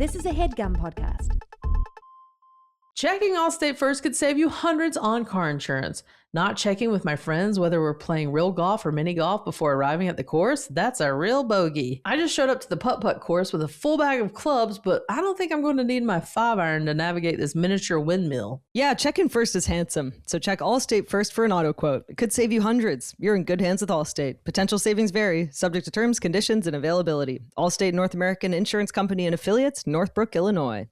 This is a HeadGum podcast. Checking Allstate first could save you hundreds on car insurance. Not checking with my friends whether we're playing real golf or mini golf before arriving at the course? That's a real bogey. I just showed up to the putt-putt course with a full bag of clubs, but I don't think I'm going to need my 5-iron to navigate this miniature windmill. Yeah, checking first is handsome. So check Allstate first for an auto quote. It could save you hundreds. You're in good hands with Allstate. Potential savings vary, subject to terms, conditions, and availability. Allstate North American Insurance Company and Affiliates, Northbrook, Illinois.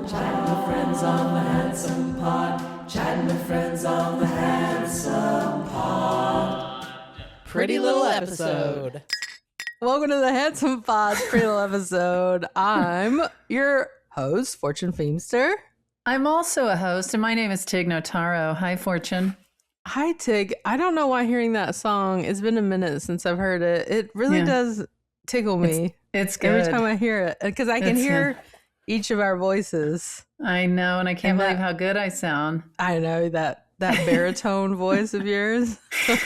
Chatting with friends on the Handsome Pod. Chatting with friends on the Handsome Pod. Pretty little episode. Welcome to the Handsome Pod's Pretty Little Episode. I'm your host, Fortune Feimster. I'm also a host, and my name is Tig Notaro. Hi, Fortune. Hi, Tig. I don't know why hearing that song, it's been a minute since I've heard it. It really does tickle me. It's good. Every time I hear it. Because I can hear each of our voices. I know, and I can't believe how good I sound. I know, that baritone voice of yours. Pretty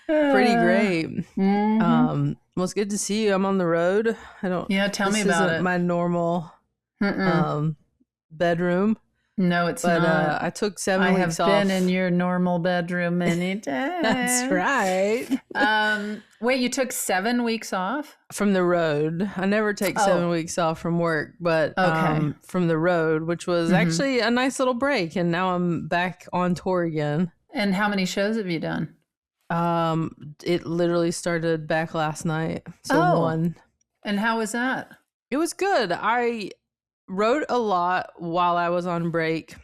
great. Mm-hmm. Well, it's good to see you. I'm on the road. Tell me about it. My normal bedroom. No, it's but, not. I took 7 weeks off. I have been in your normal bedroom many times. That's right. Wait, you took 7 weeks off? From the road. I never take 7 weeks off from work, but from the road, which was actually a nice little break. And now I'm back on tour again. And how many shows have you done? It literally started back last night. So one. And how was that? It was good. I wrote a lot while I was on break.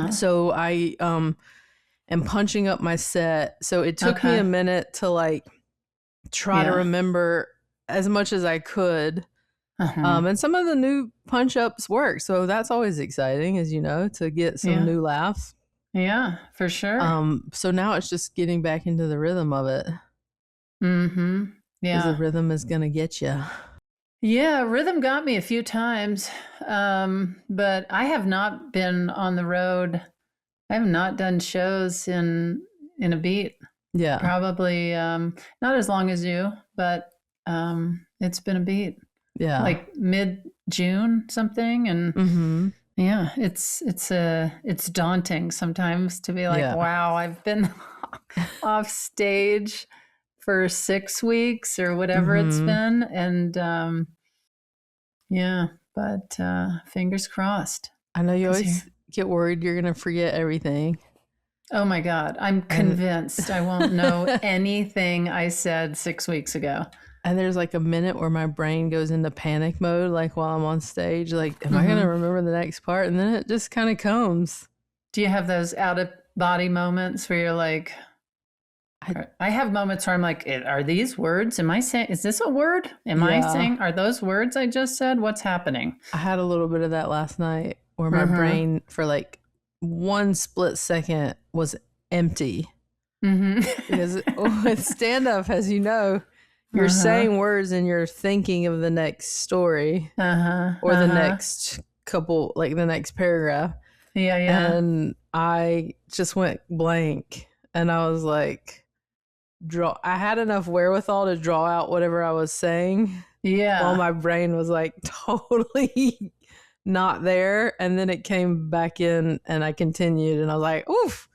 So I am punching up my set. So it took me a minute to try to remember as much as I could. And some of the new punch ups work. So that's always exciting, as you know, to get some new laughs. Yeah, for sure. So now it's just getting back into the rhythm of it. Mm-hmm. Yeah. Because the rhythm is going to get you. Yeah, rhythm got me a few times, but I have not been on the road. I have not done shows in a beat. Yeah. Probably not as long as you, but it's been a beat. Yeah. Like mid-June something. And yeah, it's daunting sometimes to be like, wow, I've been off stage for 6 weeks or whatever it's been. And but fingers crossed. I know you always get worried you're going to forget everything. Oh my God. I'm convinced I won't know anything I said 6 weeks ago. And there's a minute where my brain goes into panic mode, while I'm on stage, am I going to remember the next part? And then it just kind of comes. Do you have those out of body moments where you're like, I have moments where I'm like, are these words? Am I saying, is this a word? Am I saying, are those words I just said? What's happening? I had a little bit of that last night where my brain for one split second was empty. Because with stand-up, as you know, you're saying words and you're thinking of the next story or the next couple, the next paragraph. Yeah. And I just went blank and I was like, I had enough wherewithal to draw out whatever I was saying. Yeah. While my brain was totally not there. And then it came back in and I continued and I was like, oof.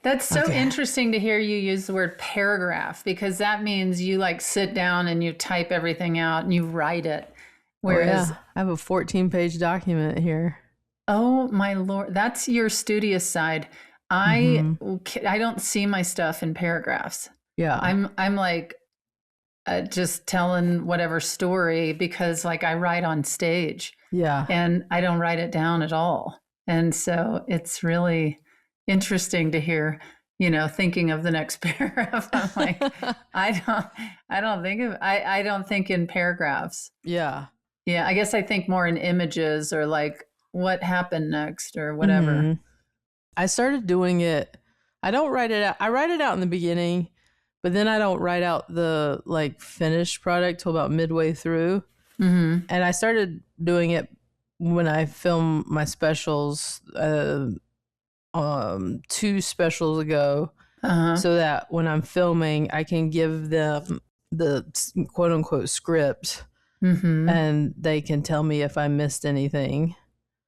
That's so interesting to hear you use the word paragraph, because that means you sit down and you type everything out and you write it. Whereas I have a 14-page document here. Oh my Lord. That's your studious side. I don't see my stuff in paragraphs. Yeah. I'm just telling whatever story because I write on stage. Yeah. And I don't write it down at all. And so it's really interesting to hear, thinking of the next paragraph. I'm like, I don't think in paragraphs. Yeah. Yeah. I guess I think more in images or what happened next or whatever. I started doing it. I don't write it out. I write it out in the beginning, but then I don't write out the finished product till about midway through. And I started doing it when I film my specials, 2 specials ago, so that when I'm filming, I can give them the quote unquote script, and they can tell me if I missed anything.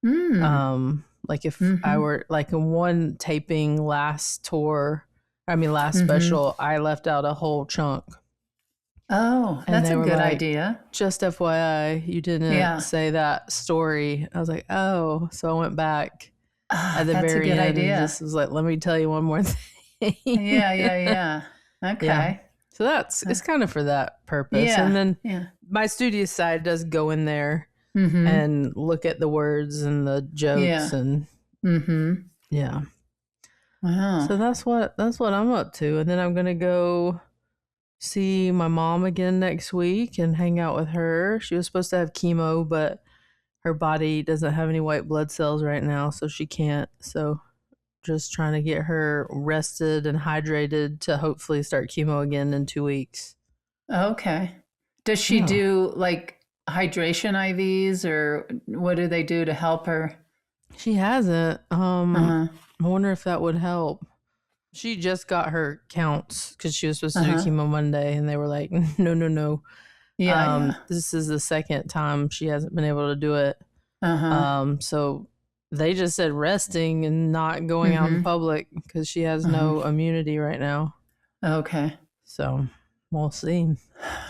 Like if I were like in one taping last special, I left out a whole chunk. Oh, And that's a good like, idea. Just FYI, you didn't say that story. I was like, oh, so I went back at the that's very a good end idea. and just was like, let me tell you one more thing. Yeah. Okay. Yeah. So it's kind of for that purpose. Yeah. And then my studious side does go in there and look at the words and the jokes and yeah. Wow. So that's what I'm up to. And then I'm gonna go see my mom again next week and hang out with her. She was supposed to have chemo, but her body doesn't have any white blood cells right now, so she can't. So just trying to get her rested and hydrated to hopefully start chemo again in 2 weeks. Okay. Does she do like hydration IVs, or what do they do to help her? She hasn't. I wonder if that would help. She just got her counts because she was supposed to do chemo Monday, and they were like, no. This is the second time she hasn't been able to do it. So they just said resting and not going out in public because she has no immunity right now. Okay. So we'll see.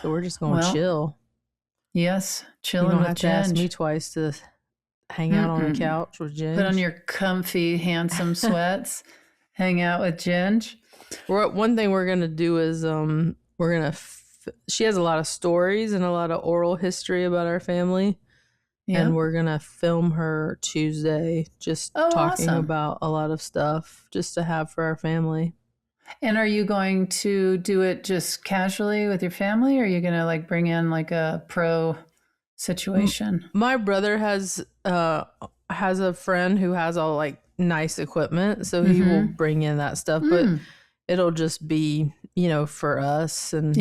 So we're just going to chill. Yes, chilling you don't with have to ask Ginge. me twice to hang out on the couch with Ginge. Put on your comfy, handsome sweats. Hang out with Ginge. One thing we're gonna do is she has a lot of stories and a lot of oral history about our family, and we're gonna film her Tuesday, just talking about a lot of stuff just to have for our family. And are you going to do it just casually with your family, or are you gonna like bring in like a pro situation? My brother has a friend who has all like nice equipment, so he will bring in that stuff, but it'll just be, for us, and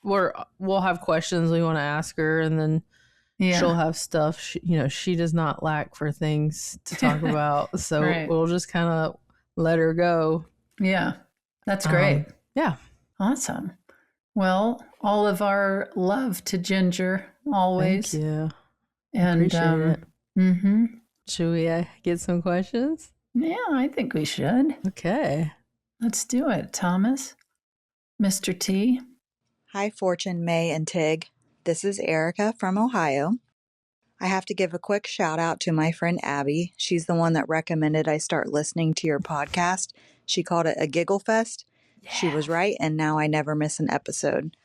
we'll have questions we want to ask her, and then she'll have stuff she does not lack for things to talk about, so we'll just kind of let her go. That's great. Awesome. Well, all of our love to Ginger always. Thank you. And appreciate it. Should we get some questions? Yeah, I think we should. Okay. Let's do it, Thomas. Mr. T. Hi, Fortune, May, and Tig. This is Erica from Ohio. I have to give a quick shout out to my friend Abby. She's the one that recommended I start listening to your podcast. She called it a giggle fest. Yeah. She was right, and now I never miss an episode.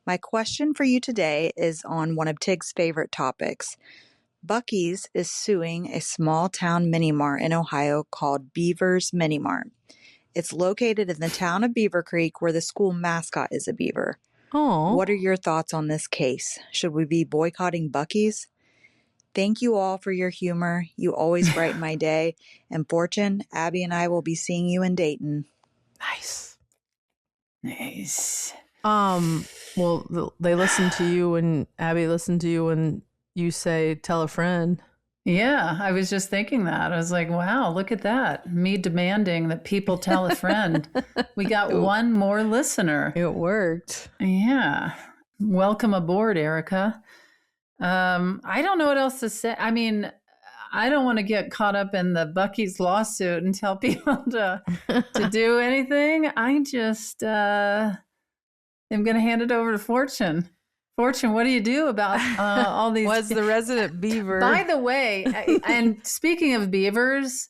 My question for you today is on one of Tig's favorite topics. Buckee's is suing a small town mini-mart in Ohio called Beaver's Mini-Mart. It's located in the town of Beaver Creek, where the school mascot is a beaver. Oh. What are your thoughts on this case? Should we be boycotting Buckee's? Thank you all for your humor. You always brighten my day. And Fortune, Abby and I will be seeing you in Dayton. Nice. Well, they listen to you, and Abby listened to you when you say tell a friend. Yeah, I was just thinking that. I was like, wow, look at that. Me demanding that people tell a friend. We got one more listener. It worked. Yeah. Welcome aboard, Erica. I don't know what else to say. I mean, I don't want to get caught up in the Buckee's lawsuit and tell people to do anything. I just am going to hand it over to Fortune. Fortune, what do you do about all these? Was the resident beaver. By the way, and speaking of beavers,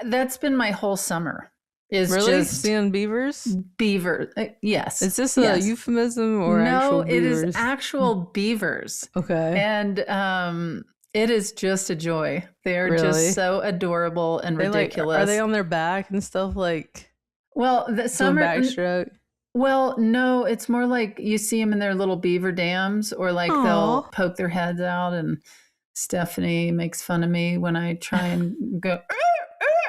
that's been my whole summer. Is really just seeing beavers? Beaver, yes. Is this a euphemism or actual beavers? No, it is actual beavers. Okay. And it is just a joy. They are just so adorable and ridiculous. Are they on their back and stuff like? Well, the summer backstroke. Well, no, it's more like you see them in their little beaver dams, or like they'll poke their heads out, and Stephanie makes fun of me when I try and go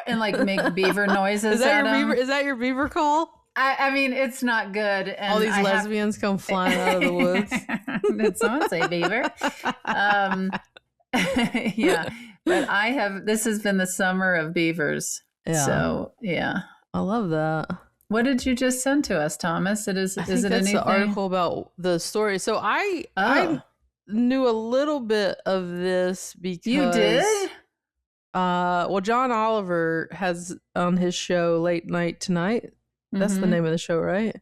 and like make beaver noises. Is that your beaver call? I mean, it's not good. And all these lesbians come flying out of the woods. Did someone say beaver? Yeah, but this has been the summer of beavers. Yeah. So yeah. I love that. What did you just send to us, Thomas? Is it that's anything? the article about the story. So I knew a little bit of this because you did. Well, John Oliver has on his show Late Night Tonight. That's the name of the show, right?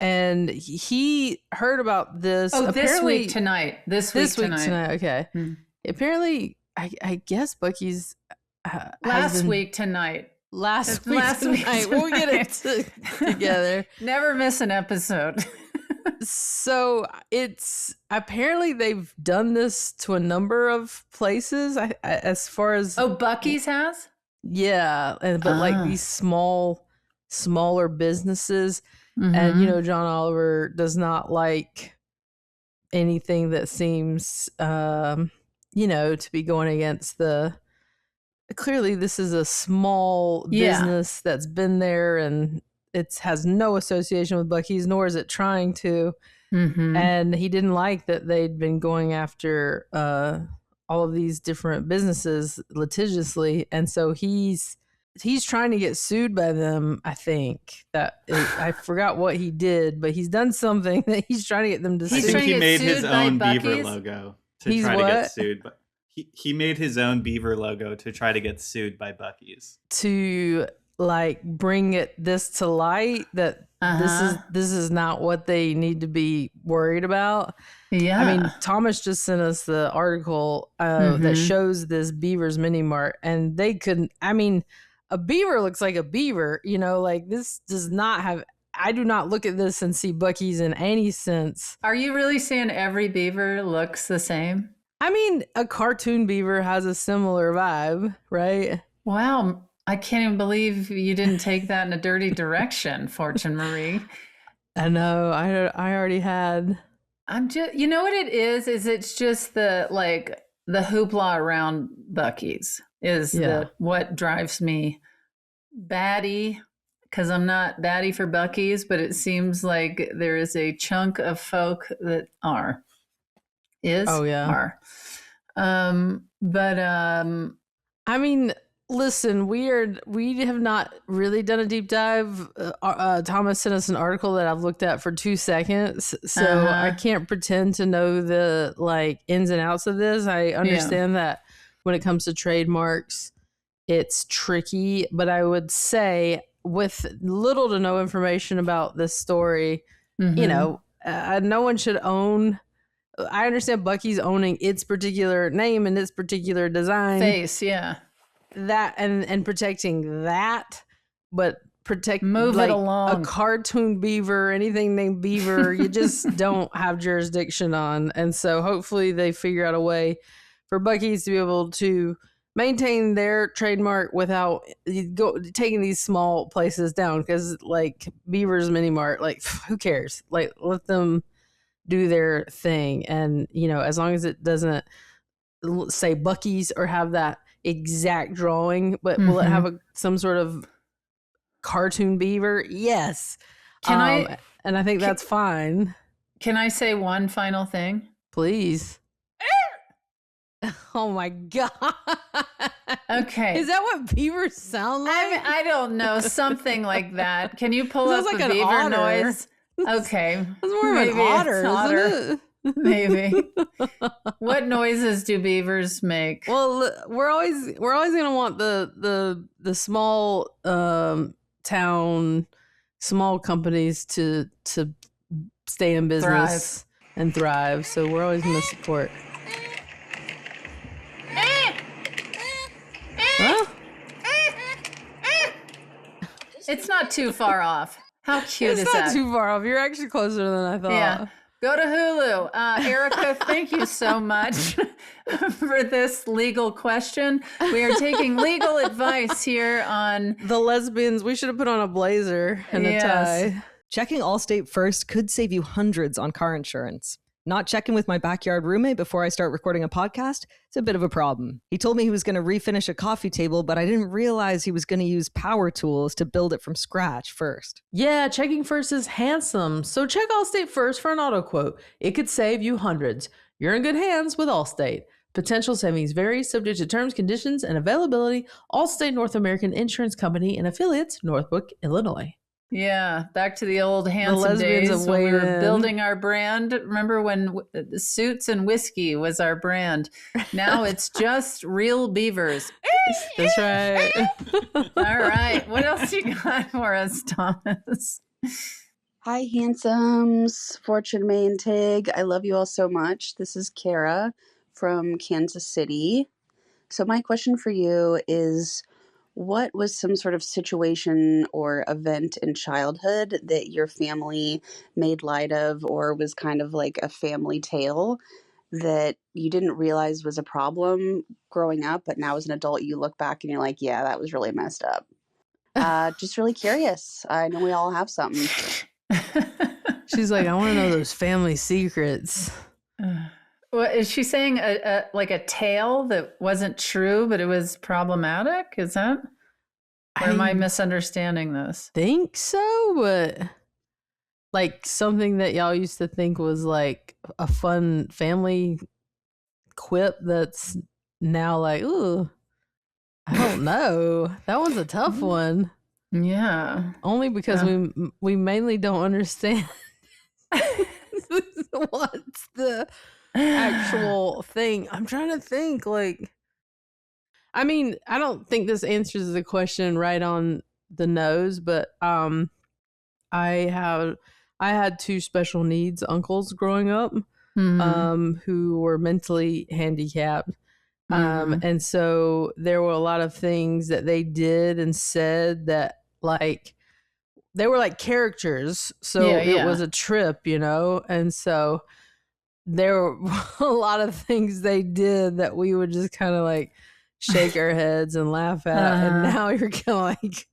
And he heard about this. Oh, apparently, this week tonight. This week tonight. Okay. Apparently, I guess Bucky's last week tonight. Last week tonight. We'll get it together. Never miss an episode. So it's apparently they've done this to a number of places. As far as Bucky's has. Yeah, but like these smaller businesses, and John Oliver does not like anything that seems to be going against the. Clearly, this is a small business that's been there, and it has no association with Bucky's, nor is it trying to. And he didn't like that they'd been going after all of these different businesses litigiously, and so he's trying to get sued by them. I think I forgot what he did, but he's done something that he's trying to get them to sue. I think he made his own beaver logo to try to get sued. But he made his own beaver logo to try to get sued by Bucky's. To like bring this to light that this is not what they need to be worried about. Yeah. I mean, Thomas just sent us the article that shows this Beaver's Mini Mart, and they couldn't, I mean, a beaver looks like a beaver, like this does not have, I do not look at this and see Bucky's in any sense. Are you really saying every beaver looks the same? I mean, a cartoon beaver has a similar vibe, right? Wow. I can't even believe you didn't take that in a dirty direction, Fortune Marie. I know. I already had. I'm just, you know what it is it's just the hoopla around Bucky's is what drives me batty, because I'm not batty for Bucky's, but it seems like there is a chunk of folk that are. I mean, listen, we have not really done a deep dive. Thomas sent us an article that I've looked at for 2 seconds, so I can't pretend to know the ins and outs of this. I understand that when it comes to trademarks, it's tricky, but I would say with little to no information about this story, no one should own. I understand Bucky's owning its particular name and its particular design. Face, yeah. That and protecting that, but move it along. A cartoon beaver, anything named Beaver, you just don't have jurisdiction on. And so hopefully they figure out a way for Bucky's to be able to maintain their trademark without taking these small places down. Because Beaver's Mini Mart, who cares? Let them do their thing, and as long as it doesn't say Bucky's or have that exact drawing, but will it have some sort of cartoon beaver? Yes. And I think that's fine. Can I say one final thing, please? Oh my god. Okay, is that what beavers sound like? I don't know, something like that. Can you pull up a beaver noise? Okay. It's more of an otter, isn't it? Maybe. What noises do beavers make? Well, we're always gonna want the small town, small companies to stay in business and thrive. So we're always gonna support. Huh? It's not too far off. How cute is that? It's not too far off. You're actually closer than I thought. Yeah. Go to Hulu. Erica, thank you so much for this legal question. We are taking legal advice here on the lesbians. We should have put on a blazer and a tie. Checking Allstate first could save you hundreds on car insurance. Not checking with my backyard roommate before I start recording a podcast, it's a bit of a problem. He told me he was going to refinish a coffee table, but I didn't realize he was going to use power tools to build it from scratch first. Yeah, checking first is handsome. So check Allstate first for an auto quote. It could save you hundreds. You're in good hands with Allstate. Potential savings vary, subject to terms, conditions, and availability. Allstate North American Insurance Company and affiliates, Northbrook, Illinois. Yeah, back to the old handsome days when we were building our brand. Remember when suits and whiskey was our brand? Now it's just real beavers. That's right. All right. What else you got for us, Thomas? Hi, handsomes, Fortune, May, and Tig. I love you all so much. This is Kara from Kansas City. So my question for you is, what was some sort of situation or event in childhood that your family made light of, or was kind of like a family tale that you didn't realize was a problem growing up, but now as an adult you look back and you're like, yeah, that was really messed up? Just really curious. I know we all have something. She's like, I want to know those family secrets. Well, is she saying like a tale that wasn't true, but it was problematic? Is that? Or am I misunderstanding this? Think so, but like something that y'all used to think was like a fun family quip that's now like, ooh, I don't know. That one's a tough one. Yeah. Only because we mainly don't understand what's the actual thing. I'm trying to think, like, I mean, I don't think this answers the question right on the nose, but I had two special needs uncles growing up, who were mentally handicapped. And so there were a lot of things that they did and said that, like, they were like characters. So it was a trip, you know? And so there were a lot of things they did that we would just kind of like shake our heads and laugh at. And now you're kind of like,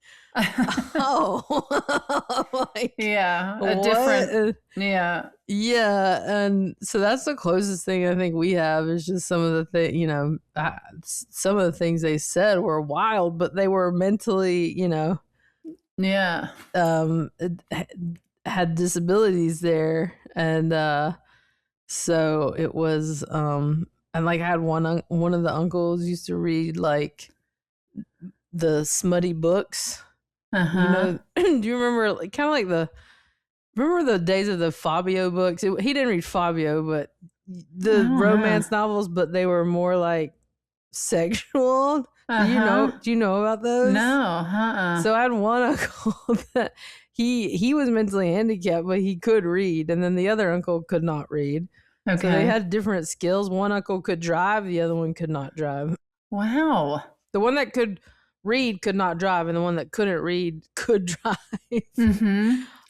oh, like, different, and so that's the closest thing I think we have is just some of the things, you know, some of the things they said were wild, but they were mentally, you know, had disabilities there, and so it was, and like I had one of the uncles used to read like the smutty books. You know, do you remember like, kind of like remember the days of the Fabio books? He didn't read Fabio, but the romance novels, but they were more like sexual. Do you know about those? No. So I had one uncle that he was mentally handicapped, but he could read, and then the other uncle could not read. Okay. So they had different skills. One uncle could drive, the other one could not drive. Wow. The one that could read could not drive, and the one that couldn't read could drive.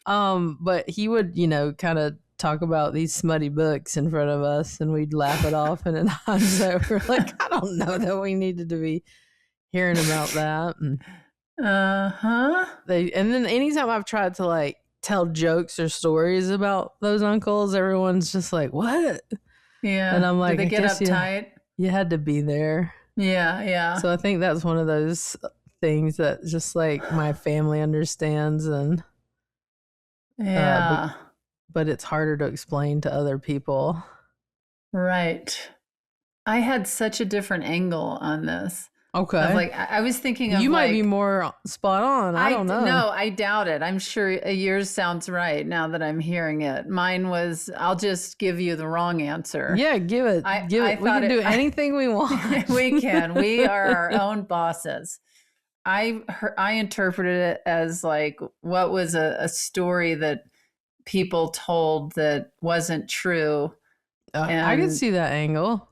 But he would, you know, kind of talk about these smutty books in front of us, and we'd laugh it off. And in hindsight, we're like, I don't know that we needed to be hearing about that. And, and then anytime I've tried to like tell jokes or stories about those uncles, everyone's just like, what? Yeah. And I'm like, did they get uptight? You had to be there. Yeah. So I think that's one of those things that just like my family understands, and but it's harder to explain to other people. Right. I had such a different angle on this. Okay. Like I was thinking of, you might be more spot on. I don't know. No, I doubt it. I'm sure yours sounds right now that I'm hearing it. Mine was, I'll just give you the wrong answer. Yeah, give it. We can do anything we want. We can. We are our own bosses. I interpreted it as like, what was a story that people told that wasn't true. I could see that angle.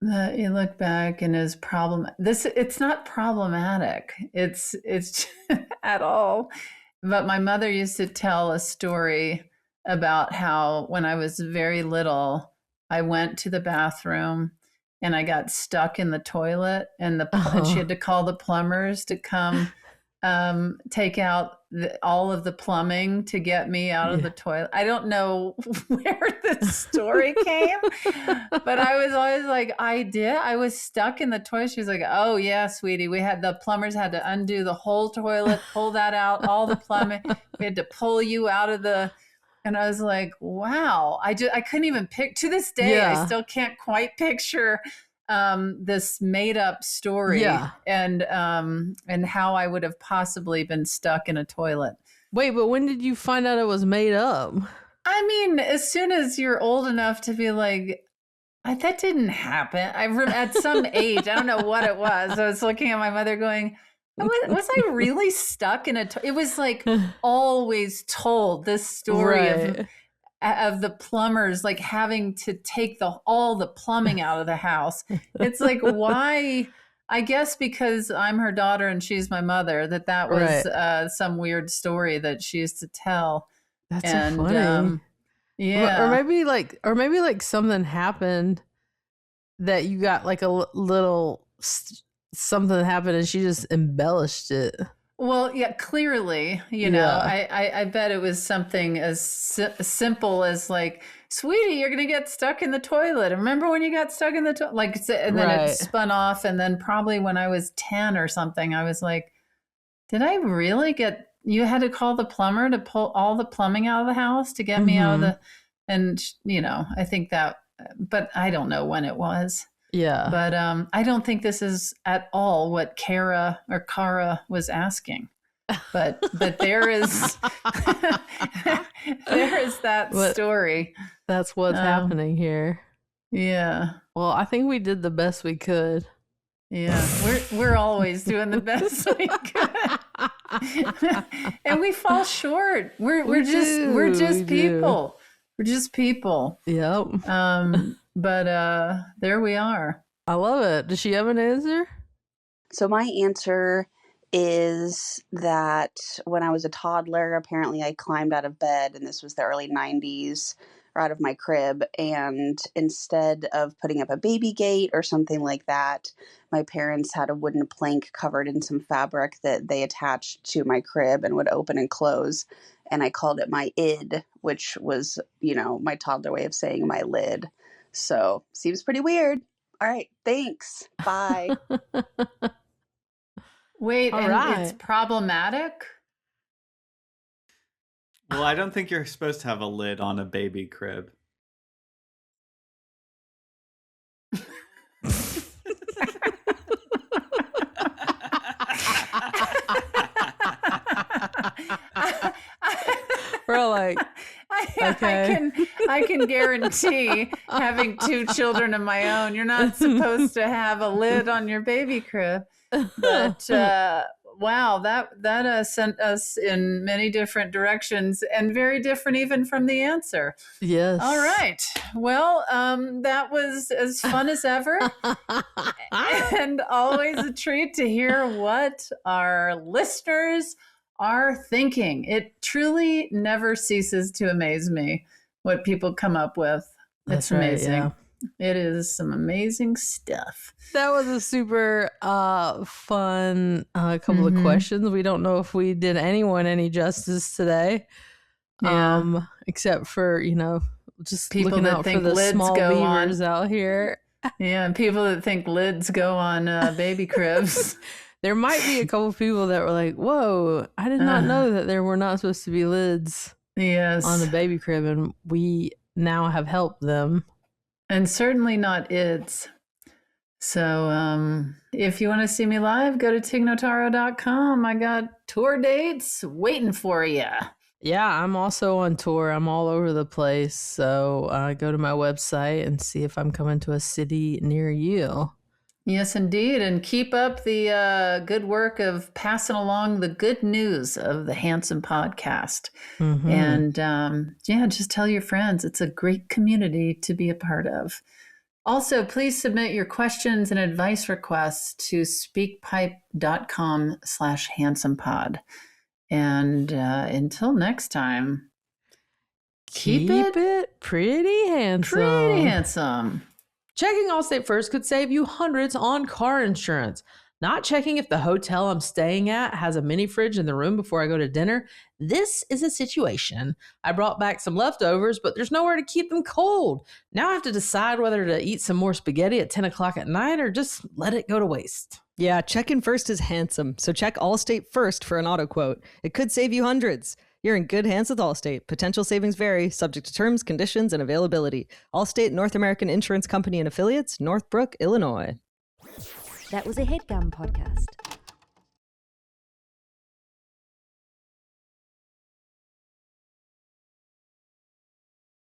You look back and is problem. It's not problematic. It's at all. But my mother used to tell a story about how when I was very little, I went to the bathroom and I got stuck in the toilet, and and she had to call the plumbers to come take out all of the plumbing to get me out of the toilet. I don't know where this story came, but I was always like, I was stuck in the toilet. She was like, oh yeah, sweetie. The plumbers had to undo the whole toilet, pull that out, all the plumbing. We had to pull you out of the, And I was like, wow, I couldn't even to this day, I still can't quite picture this made up story and how I would have possibly been stuck in a toilet. Wait, but when did you find out it was made up? I mean, as soon as you're old enough to be like, that didn't happen. At some age, I don't know what it was. I was looking at my mother going, was I really stuck in it was like always told this story of the plumbers like having to take all the plumbing out of the house. It's like, why? I guess because I'm her daughter and she's my mother, that was some weird story that she used to tell. That's so funny. Yeah. Or maybe like something happened that you got like a little something happened and she just embellished it. Well, yeah, clearly, you know, I bet it was something as simple as like, sweetie, you're going to get stuck in the toilet. Remember when you got stuck in the toilet? Like, and then it spun off. And then probably when I was 10 or something, I was like, did I really you had to call the plumber to pull all the plumbing out of the house to get me out of and, you know, I think that, but I don't know when it was. Yeah. But I don't think this is at all what Kara was asking. But there is there is that story. That's what's happening here. Yeah. Well, I think we did the best we could. Yeah. We're always doing the best we could. And we fall short. We're just people. We're just people. Yep. But there we are. I love it. Does she have an answer? So my answer is that when I was a toddler, apparently I climbed out of bed, and this was the early 90s, or out of my crib, and instead of putting up a baby gate or something like that, my parents had a wooden plank covered in some fabric that they attached to my crib and would open and close. And I called it my id, which was, you know, my toddler way of saying my lid. So, seems pretty weird. All right, thanks. Bye. Wait, it's problematic? Well, I don't think you're supposed to have a lid on a baby crib. We're like, okay. I can guarantee, having 2 children of my own, you're not supposed to have a lid on your baby crib. But wow, that sent us in many different directions and very different even from the answer. Yes. All right. Well, that was as fun as ever, and always a treat to hear what our listeners are thinking. It truly never ceases to amaze me what people come up with. It's amazing. Right, yeah. It is some amazing stuff. That was a super fun couple of questions. We don't know if we did anyone any justice today. Yeah. Except for, you know, just people looking that out think for the lids small go beavers out here. Yeah, and people that think lids go on baby cribs. There might be a couple of people that were like, whoa, I did not know that there were not supposed to be lids on the baby crib, and we now have helped them. And certainly not ids. So if you want to see me live, go to tignotaro.com. I got tour dates waiting for you. Yeah, I'm also on tour. I'm all over the place. So go to my website and see if I'm coming to a city near you. Yes, indeed. And keep up the good work of passing along the good news of the Handsome Podcast. Mm-hmm. And just tell your friends. It's a great community to be a part of. Also, please submit your questions and advice requests to speakpipe.com/handsomepod. And until next time, keep it pretty handsome. Pretty handsome. Checking Allstate first could save you hundreds on car insurance. Not checking if the hotel I'm staying at has a mini fridge in the room before I go to dinner. This is a situation. I brought back some leftovers, but there's nowhere to keep them cold. Now I have to decide whether to eat some more spaghetti at 10 o'clock at night or just let it go to waste. Yeah, checking first is handsome. So check Allstate first for an auto quote. It could save you hundreds. You're in good hands with Allstate. Potential savings vary, subject to terms, conditions, and availability. Allstate North American Insurance Company and Affiliates, Northbrook, Illinois. That was a HeadGum podcast.